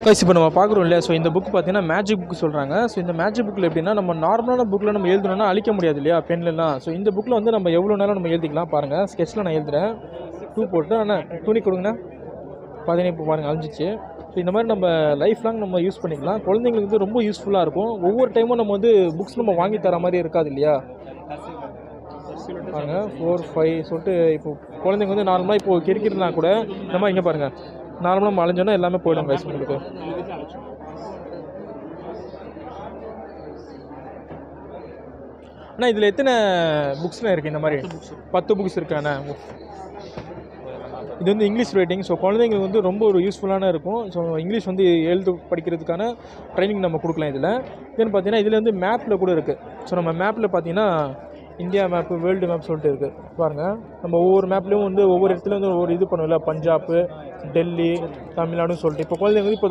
Guys இப்போ நம்ம பார்க்குறோம் இல்லையா. ஸோ இந்த புக் பார்த்தீங்கன்னா மேஜிக் புக் சொல்கிறாங்க. ஸோ இந்த மேஜிக் புக்கில் எப்படின்னா நம்ம நார்மலான புக்கில் நம்ம எழுதணும்னா அழிக்க முடியாது இல்லையா பென்லாம். ஸோ இந்த புக்கில் வந்து நம்ம எவ்வளோ நேரம் நம்ம எழுதிக்கலாம் பாருங்கள். ஸ்கெட்சில் நான் எழுதுகிறேன் 2 போட்டு. ஆனால் துணி கொடுங்கண்ணா பார்த்தீங்கன்னா இப்போ பாருங்கள் அழிஞ்சிச்சு. ஸோ இந்த மாதிரி நம்ம லைஃப் லாங் நம்ம யூஸ் பண்ணிக்கலாம். குழந்தைங்களுக்கு வந்து ரொம்ப யூஸ்ஃபுல்லாக இருக்கும். ஒவ்வொரு டைமும் நம்ம வந்து புக்ஸ் நம்ம வாங்கி தர மாதிரி இருக்காது இல்லையா. பாருங்கள் 4, 5 சொல்லிட்டு இப்போ குழந்தைங்க வந்து நார்மலாக இப்போ கிரிக்கிறதுனா கூட இந்த மாதிரி இங்கே பாருங்கள் நார்மலாக நம்ம அழிஞ்சோன்னா எல்லாமே போயிடும் கைஸ் உங்களுக்கு. அண்ணா இதில் எத்தனை புக்ஸ்லாம் இருக்குது? இந்த மாதிரி 10 புக்ஸ் இருக்காண்ணா. இது வந்து இங்கிலீஷ் ரைட்டிங். ஸோ குழந்தைங்களுக்கு வந்து ரொம்ப ஒரு யூஸ்ஃபுல்லான இருக்கும். ஸோ இங்கிலீஷ் வந்து எழுது படிக்கிறதுக்கான ட்ரைனிங் நம்ம கொடுக்கலாம் இதில். இதுன்னு பார்த்தீங்கன்னா இதில் வந்து மேப்பில் கூட இருக்குது. ஸோ நம்ம மேப்பில் பார்த்தீங்கன்னா இந்தியா மேப்பு, வேர்ல்டு மேப் சொல்லிட்டு இருக்குது பாருங்கள். நம்ம ஒவ்வொரு மேப்லேயும் வந்து ஒவ்வொரு இடத்துல வந்து ஒரு இது பண்ணுவோம்ல, பஞ்சாப், டெல்லி, தமிழ்நாடுன்னு சொல்லிட்டு. இப்போ குழந்தைங்க இப்போ